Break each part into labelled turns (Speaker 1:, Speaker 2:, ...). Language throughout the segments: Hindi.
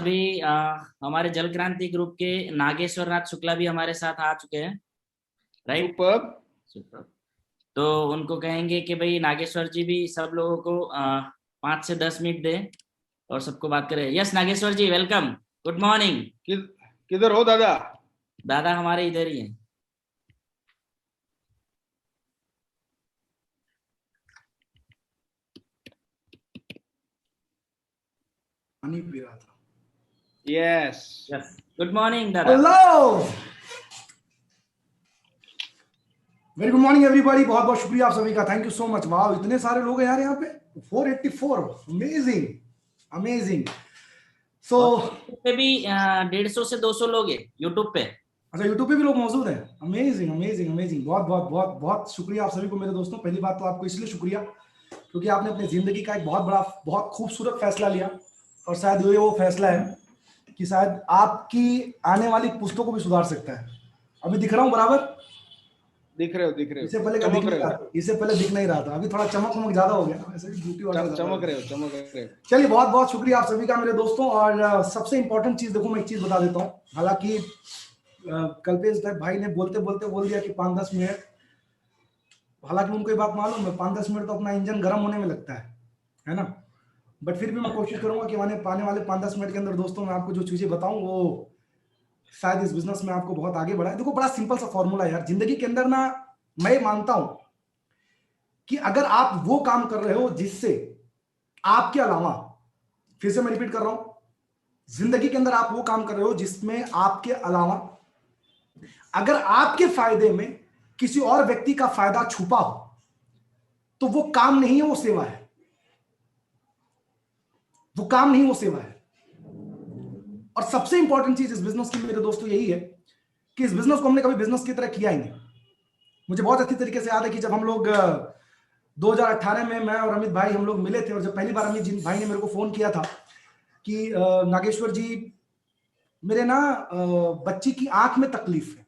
Speaker 1: अभी हमारे जल क्रांति ग्रुप के नागेश्वर नाथ शुक्ला भी हमारे साथ आ चुके हैं। राइट।
Speaker 2: सुपर।
Speaker 1: सुपर। तो उनको कहेंगे कि भाई नागेश्वर जी भी सब लोगों को 5 से 10 मिनट दे और सबको बात करें। यस नागेश्वर जी, वेलकम। Good morning.
Speaker 2: किधर हो दादा?
Speaker 1: दादा हमारे इधर ही हैं।
Speaker 3: पानी पी रहा था।
Speaker 2: यस।
Speaker 1: यस, गुड मॉर्निंग दादा।
Speaker 3: Hello, very good morning everybody. बहुत बहुत शुक्रिया आप सभी का, थैंक यू सो मच। वाह, इतने सारे लोग हैं यार यहाँ पे। 484, अमेजिंग अमेजिंग। सो
Speaker 1: पे भी 150 से 200 लोग हैं यूट्यूब पे।
Speaker 3: अच्छा, यूट्यूब पे भी लोग मौजूद हैं। Amazing amazing amazing. बहुत बहुत बहुत बहुत शुक्रिया आप सभी को मेरे दोस्तों। पहली बात तो आपको इसलिए शुक्रिया क्योंकि आपने अपनी जिंदगी का एक बहुत बड़ा, बहुत खूबसूरत फैसला लिया, और शायद ये वो फैसला है कि शायद आपकी आने वाली पुस्तकों को भी सुधार सकता है। अभी दिख रहा हूँ बराबर?
Speaker 2: दिख रहे हो
Speaker 3: इससे पहले क्या दिख नहीं रहा था? इससे पहले दिख नहीं रहा था, अभी थोड़ा चमक वमक ज्यादा हो गया, ऐसे भी ब्यूटी वाला
Speaker 2: चमक रहे हो।
Speaker 3: चलिए, बहुत बहुत शुक्रिया आप सभी का मेरे दोस्तों। और सबसे इंपॉर्टेंट चीज देखो, मैं एक चीज बता देता हूँ। हालांकि कल्पेश भाई ने बोलते बोलते बोल दिया कि 5-10 मिनट, हालांकि उनको ये बात मालूम है 5-10 मिनट तो अपना इंजन गर्म होने में लगता है ना। बट फिर भी मैं कोशिश करूंगा कि आने वाले 5-10 मिनट के अंदर दोस्तों मैं आपको जो चीजें बताऊं वो शायद इस बिजनेस में आपको बहुत आगे बढ़ाए। देखो, बड़ा सिंपल सा फॉर्मूला है यार जिंदगी के अंदर ना। मैं मानता हूं कि अगर आप वो काम कर रहे हो जिससे आपके अलावा, फिर से मैं रिपीट कर रहा हूं, जिंदगी के अंदर आप वो काम कर रहे हो जिसमें आपके अलावा अगर आपके फायदे में किसी और व्यक्ति का फायदा छुपा हो तो वो काम नहीं है, वो सेवा है। वो काम नहीं, वो सेवा है। और सबसे इंपॉर्टेंट चीज इस बिजनेस की मेरे दोस्तों यही है कि इस बिजनेस को हमने कभी बिजनेस की तरह किया ही नहीं। मुझे बहुत अच्छी तरीके से याद है कि जब हम लोग 2018 में मैं और अमित भाई हम लोग मिले थे, और जब पहली बार अमित जी भाई ने मेरे को फोन किया था कि नागेश्वर जी, मेरे ना बच्ची की आंख में तकलीफ है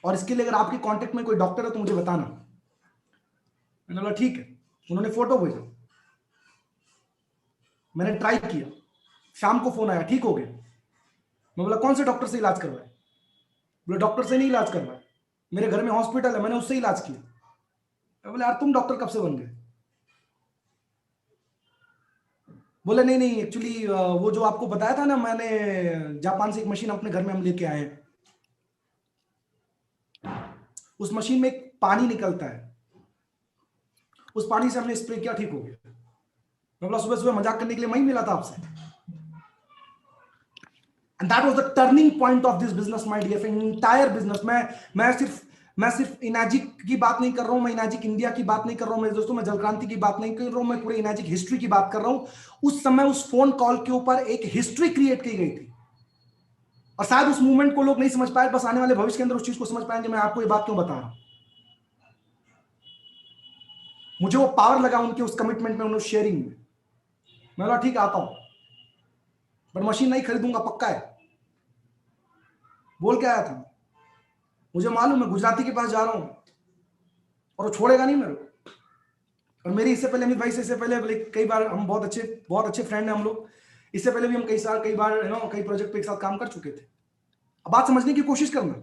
Speaker 3: और इसके लिए अगर आपके कांटेक्ट में कोई डॉक्टर है तो मुझे बताना। मैंने बोला ठीक है। उन्होंने फोटो भेजा, मैंने ट्राई किया, शाम को फोन आया, ठीक हो गया। मैं बोला कौन से डॉक्टर से इलाज करवाए? बोले डॉक्टर से नहीं इलाज करवाए, मेरे घर में हॉस्पिटल है, मैंने उससे इलाज किया। मैं बोला यार तुम डॉक्टर कब से बन गए? बोले नहीं नहीं, एक्चुअली वो जो आपको बताया था ना, मैंने जापान से एक मशीन अपने घर में हम लेके आए हैं, उस मशीन में एक पानी निकलता है, उस पानी से हमने स्प्रे किया, ठीक हो गया। मैं बोला सुबह सुबह मजाक करने के लिए मैं ही मिला था आपसे? And that was the turning point of this business my dear, entire business. मैं सिर्फ इनाजिक की बात नहीं कर रहा हूं, मैं इनाजिक इंडिया की बात नहीं कर रहा हूं मेरे दोस्तों, मैं जल क्रांति की बात नहीं कर रहा हूं, मैं पूरे इनाजिक हिस्ट्री की बात कर रहा हूं। उस समय उस फोन कॉल के ऊपर एक हिस्ट्री क्रिएट की गई थी, और शायद उस मूवमेंट को लोग नहीं समझ पाए, बस आने वाले भविष्य के अंदर उस चीज को समझ पाएंगे। मैं आपको ये बात क्यों बता रहा हूं? मुझे वो पावर लगा उनके उस कमिटमेंट में, उन शेयरिंग में। मैं बोला ठीक आता हूं, बट मशीन नहीं खरीदूंगा, पक्का है, बोल के आया था। मुझे मालूम है गुजराती के पास जा रहा हूं और वो छोड़ेगा नहीं मेरे को। और मेरी इससे पहले अमित भाई से, इससे पहले कई बार हम बहुत अच्छे फ्रेंड हैं हम लोग। इससे पहले भी हम कई बार कई प्रोजेक्ट पे एक साथ काम कर चुके थे। अब बात समझने की कोशिश करना,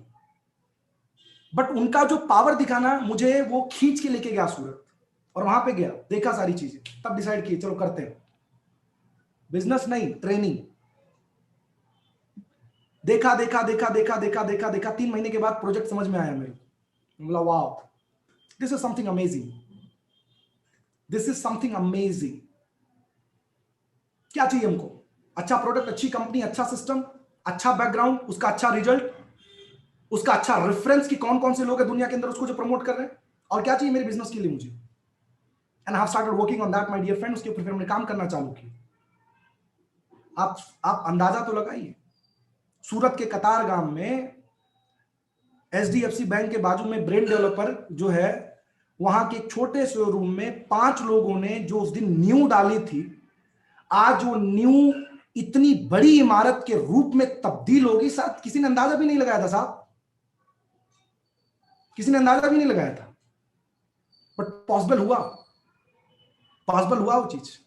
Speaker 3: बट उनका जो पावर दिखाना, मुझे वो खींच के लेके गया सूरत, और वहां पे गया, देखा सारी चीजें, तब डिसाइड किए चलो करते हैं। बिजनेस नहीं, ट्रेनिंग। देखा देखा देखा देखा देखा देखा देखा 3 महीने के बाद प्रोजेक्ट समझ में आया मेरे को। बोला वाह, this is something amazing, this is something amazing. क्या चाहिए हमको? अच्छा प्रोडक्ट, अच्छी कंपनी, अच्छा सिस्टम, अच्छा बैकग्राउंड, उसका अच्छा रिजल्ट, उसका अच्छा रेफरेंस कि कौन कौन से लोग हैं दुनिया के अंदर उसको जो प्रमोट कर रहे हैं। और क्या चाहिए मेरे बिजनेस के लिए मुझे? And I have started working on that my dear friend. उसके ऊपर फिर हमने काम करना चालू किया। आप अंदाजा तो लगाइए, सूरत के कतार गांव में एचडीएफसी बैंक के बाजू में ब्रेन डेवलपर जो है, वहां के एक छोटे से रूम में 5 लोगों ने जो उस दिन न्यू डाली थी, आज वो न्यू इतनी बड़ी इमारत के रूप में तब्दील होगी, शायद किसी ने अंदाजा भी नहीं लगाया था साहब, किसी ने अंदाजा भी नहीं लगाया था। बट पॉसिबल हुआ, पॉसिबल हुआ वो चीज,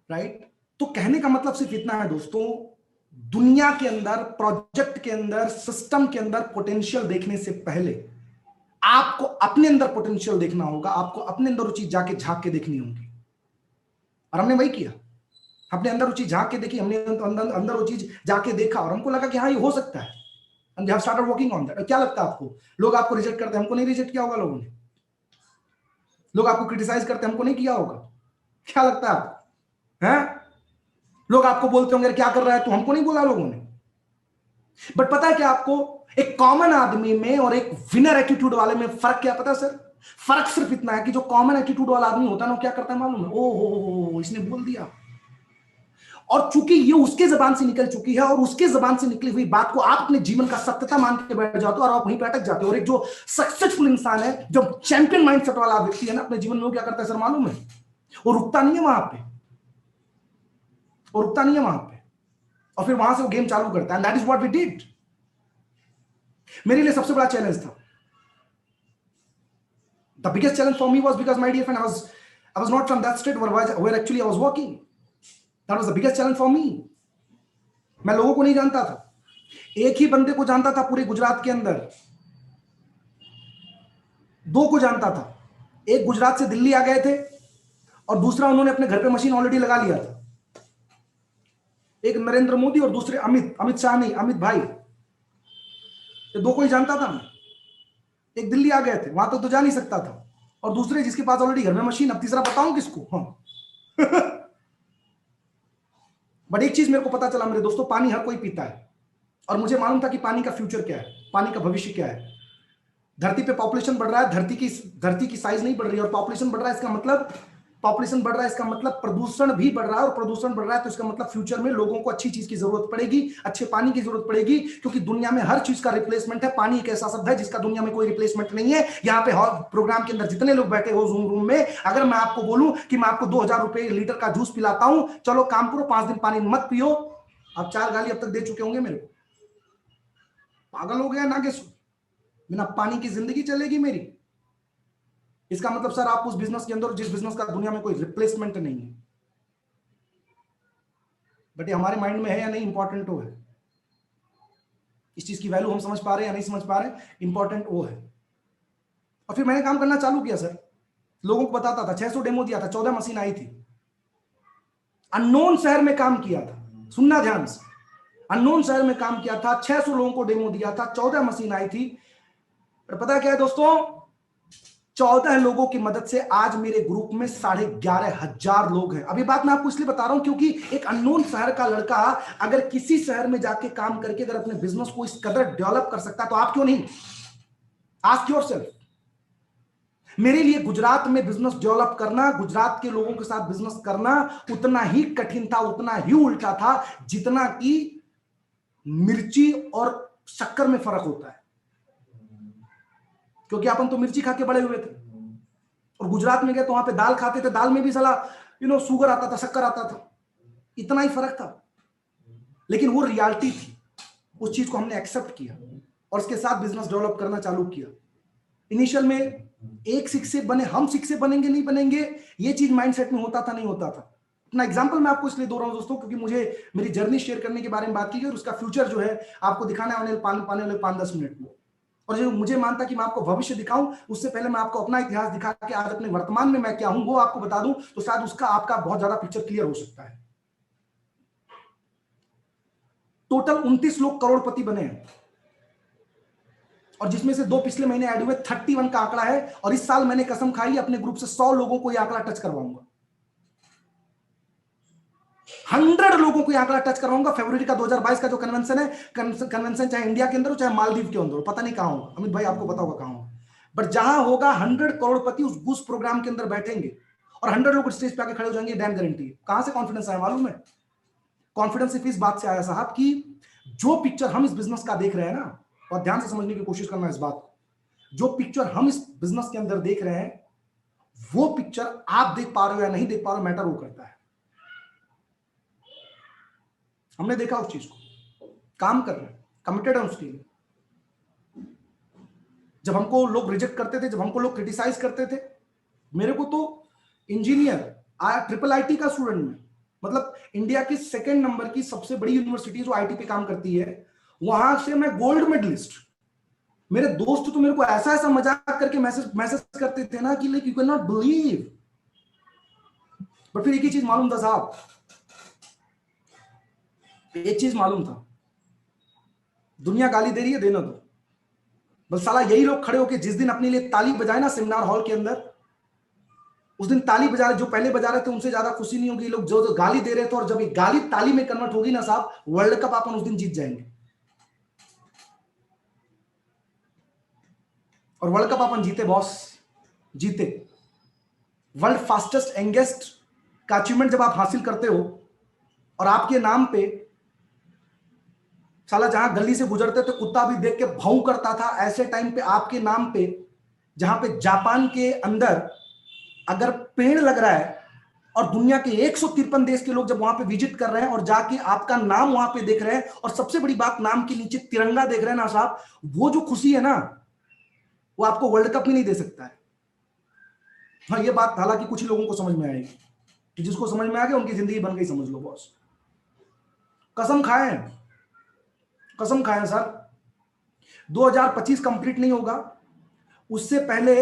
Speaker 3: राइट? तो कहने का मतलब सिर्फ इतना है दोस्तों, दुनिया के अंदर, प्रोजेक्ट के अंदर, सिस्टम के अंदर पोटेंशियल देखने से पहले आपको अपने अंदर पोटेंशियल देखना होगा, आपको अपने अंदर वो चीज जाके झांक के देखनी होगी। और हमने वही किया, अपने अंदर वो चीज झांक के देखी, हमने अंदर वो चीज जाके देखा और हमको लगा कि हाँ ये हो सकता है, and we have started working on that. क्या लगता है आपको, लोग आपको रिजेक्ट करते हैं, हमको नहीं रिजेक्ट किया होगा लोगों ने? लोग आपको क्रिटिसाइज करते हैं, हमको नहीं किया होगा? क्या लगता है आपको? हैं? लोग आपको बोलते होंगे क्या कर रहा है, तो हमको नहीं बोला लोगों ने। बट पता है क्या आपको, एक कॉमन आदमी में और एक विनर एटीट्यूड वाले में फर्क क्या पता है सर? फर्क सिर्फ इतना है कि जो कॉमन एटीट्यूड वाला आदमी होता है ना, क्या करता है मालूम है? ओ हो, इसने बोल दिया, और चूंकि ये उसके जबान से निकल चुकी है और उसके जबान से निकली हुई बात को आप अपने जीवन का सत्यता मान के बैठ जाते हो और आप वहीं पे अटक जाते हो। और एक जो सक्सेसफुल इंसान है, जो चैंपियन माइंडसेट वाला व्यक्ति है ना अपने जीवन में, वो क्या करता है सर मालूम है? वो रुकता नहीं है वहां पे, वो रुकता नहीं है वहां पे, और फिर वहां से वो गेम चालू करता है। And that is what we did. मेरे लिए सबसे बड़ा चैलेंज था, the biggest challenge for me was because my dear friend, I was not from that state where actually I was working. That was the biggest challenge for me. मैं लोगों को नहीं जानता था, एक ही बंदे को जानता था पूरे गुजरात के अंदर, दो को जानता था। एक गुजरात से दिल्ली आ गए थे और दूसरा उन्होंने अपने घर पे मशीन ऑलरेडी लगा लिया था। एक नरेंद्र मोदी और दूसरे अमित शाह नहीं, अमित भाई, ये दो को ही जानता था मैं। एक दिल्ली आ गए थे, वहां तक तो जा नहीं सकता था, और दूसरे जिसके पास ऑलरेडी घर में मशीन, अब तीसरा बताऊं किसको? हाँ बट एक चीज मेरे को पता चला मेरे दोस्तों, पानी हर कोई पीता है, और मुझे मालूम था कि पानी का फ्यूचर क्या है, पानी का भविष्य क्या है। धरती पे पॉपुलेशन बढ़ रहा है, धरती की साइज नहीं बढ़ रही है, और पॉपुलेशन बढ़ रहा है, इसका मतलब पॉपुलेशन बढ़ रहा है, इसका मतलब प्रदूषण भी बढ़ रहा है, और प्रदूषण बढ़ रहा है तो इसका मतलब फ्यूचर में लोगों को अच्छी चीज की जरूरत पड़ेगी, अच्छे पानी की जरूरत पड़ेगी, क्योंकि दुनिया में हर चीज का रिप्लेसमेंट है। पानी एक ऐसा शब्द है जिसका दुनिया में कोई रिप्लेसमेंट नहीं है। यहाँ पे प्रोग्राम के अंदर जितने लोग बैठे हो जूम रूम में, अगर मैं आपको बोलूं कि मैं आपको 2000 रुपए लीटर का जूस पिलाता हूं, चलो काम करो, 5 दिन पानी मत पियो, आप 4 गाली अब तक दे चुके होंगे मेरे को, पागल हो गया नागेश्वर, बिना पानी की जिंदगी चलेगी मेरी? इसका मतलब सर आप उस बिजनेस के अंदर जिस बिजनेस का दुनिया में कोई रिप्लेसमेंट नहीं है। बट ये हमारे माइंड में है या नहीं, इंपॉर्टेंट वो है। इस चीज की वैल्यू हम समझ पा रहे हैं या नहीं समझ पा रहे, इंपॉर्टेंट वो है। और फिर मैंने काम करना चालू किया सर, लोगों को बताता था, 600 डेमो दिया था, 14 मशीन आई थी, अननोन शहर में काम किया था, सुनना ध्यान से, अननोन शहर में काम किया था, 600 लोगों को डेमो दिया था, 14 मशीन आई थी। पर पता क्या है दोस्तों, 14 लोगों की मदद से आज मेरे ग्रुप में 11,500 लोग हैं। अभी बात मैं आपको इसलिए बता रहा हूं क्योंकि एक अननोन शहर का लड़का अगर किसी शहर में जाके काम करके अगर अपने बिजनेस को इस कदर डेवलप कर सकता है, तो आप क्यों नहीं? Ask yourself. मेरे लिए गुजरात में बिजनेस डेवलप करना, गुजरात के लोगों के साथ बिजनेस करना उतना ही कठिन था, उतना ही उल्टा था, जितना कि मिर्ची और शक्कर में फर्क होता है। क्योंकि अपन तो मिर्ची खा के बड़े हुए थे, और गुजरात में गए तो वहां पे दाल खाते थे, दाल में भी साला शुगर आता था, शक्कर आता था, इतना ही फर्क था। लेकिन वो रियलिटी थी, उस चीज को हमने एक्सेप्ट किया और उसके साथ बिजनेस डेवलप करना चालू किया। इनिशियल में एक शिक्षक बने, हम शिक्षक बनेंगे नहीं बनेंगे, ये चीज माइंडसेट में होता था नहीं होता था। अपना एग्जांपल मैं आपको इसलिए दे रहा हूं दोस्तों, क्योंकि मुझे मेरी जर्नी शेयर करने के बारे में बात की गई और उसका फ्यूचर जो है आपको दिखाना है पाने वाले 5-10 मिनट में। और जो मुझे मानता कि मैं आपको भविष्य दिखाऊं, उससे पहले मैं आपको अपना इतिहास दिखा के आज अपने वर्तमान में मैं क्या हूं वो आपको बता दूं, तो शायद उसका आपका बहुत ज्यादा पिक्चर क्लियर हो सकता है। टोटल 29 लोग करोड़पति बने हैं, और जिसमें से 2 पिछले महीने ऐड हुए, 31 का आंकड़ा है। और इस साल मैंने कसम खाई अपने ग्रुप से 100 लोगों को यह आंकड़ा टच करवाऊंगा, 100 लोगों को यह आंकड़ा टच करवाऊंगा। फरवरी का 2022 का जो कन्वेंशन है, कन्वेंशन चाहे इंडिया के अंदर हो चाहे मालदीव के अंदर हो, पता नहीं कहां होगा, अमित भाई आपको पता होगा कहां होगा, बट जहां होगा 100 करोड़पति उस प्रोग्राम के अंदर बैठेंगे और 100 लोग स्टेज पे आके खड़े हो जाएंगे, डैम गारंटी है। कहां से कॉन्फिडेंस आया मालूम है? कॉन्फिडेंस सिर्फ इस बात से आया साहब कि जो पिक्चर हम इस बिजनेस का देख रहे हैं ना, और ध्यान से समझने की कोशिश करना इस बात को, जो पिक्चर हम इस बिजनेस के अंदर देख रहे हैं, वो पिक्चर आप देख पा रहे हो या नहीं देख पा रहे हो, मैटर वो करता है। हमने देखा उस चीज को, काम कर रहे हैं, कमिटेड है उसके लिए। जब हमको लोग रिजेक्ट करते थे, जब हमको लोग क्रिटिसाइज करते थे, मेरे को तो इंजीनियर, ट्रिपल आईटी का स्टूडेंट में, मतलब इंडिया की 2nd नंबर की सबसे बड़ी यूनिवर्सिटी जो आईटी पे काम करती है, वहां से मैं गोल्ड मेडलिस्ट। मेरे दोस्त तो मेरे को ऐसा ऐसा मजाक करके मैसेज करते थे ना कि like you can not believe. But फिर एक ही चीज मालूम था साहब, एक चीज मालूम था, दुनिया गाली दे रही है, देना दो। बस साला यही लोग खड़े होके जिस दिन अपने लिए ताली बजाए ना सेमिनार हॉल के अंदर, उस दिन ताली बजा रहे, जो पहले बजा रहे थे उनसे ज्यादा खुशी नहीं होगी लोग जो गाली दे रहे थे। और जब ये गाली ताली में कन्वर्ट होगी ना साहब, वर्ल्ड कप अपन उस दिन जीत जाएंगे। और वर्ल्ड कप अपन जीते बॉस, जीते। वर्ल्ड फास्टेस्ट यंगेस्ट का अचीवमेंट जब आप हासिल करते हो और आपके नाम पे साला जहां गली से गुजरते थे कुत्ता भी देख के भाऊ करता था, ऐसे टाइम पे आपके नाम पे जहां पे जापान के अंदर अगर पेड़ लग रहा है और दुनिया के 153 देश के लोग जब वहां पे विजिट कर रहे हैं और जाके आपका नाम वहां पे देख रहे हैं और सबसे बड़ी बात नाम के नीचे तिरंगा देख रहे हैं ना साहब, वो जो खुशी है ना वो आपको वर्ल्ड कप भी नहीं दे सकता है। हाँ, ये बात हालांकि कुछ ही लोगों को समझ में आएगी, तो जिसको समझ में आ गया उनकी जिंदगी बन गई समझ लो बॉस। कसम खाएं, कसम खाएं सर, 2025 कंप्लीट नहीं होगा उससे पहले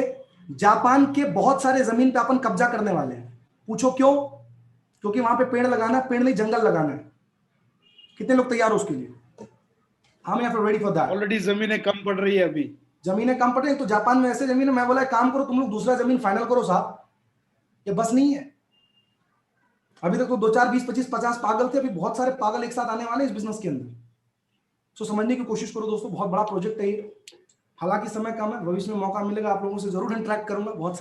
Speaker 3: जापान के बहुत सारे जमीन पे अपन कब्जा करने वाले हैं। पूछो क्यों? क्योंकि वहां पे पेड़ लगाना है, पेड़ नहीं जंगल लगाना है। कितने लोग तैयार हो उसके लिए? हम यहाँ पे रेडी फॉर दैट।
Speaker 2: ऑलरेडी जमीनें कम पड़ रही है अभी,
Speaker 3: जमीनें कम पड़ रही तो जापान में ऐसे जमीन है, मैं बोला काम करो तुम लोग दूसरा जमीन फाइनल करो साहब, ये बस नहीं है। अभी तक तो 2 4 20 25 50 पागल थे, अभी बहुत सारे पागल एक साथ आने वाले इस बिजनेस के अंदर। सो समझने की कोशिश करो दोस्तों, बहुत बड़ा प्रोजेक्ट है ये। हालांकि समय कम है, भविष्य में मौका मिलेगा आप लोगों से जरूर इंटरेक्ट करूंगा बहुत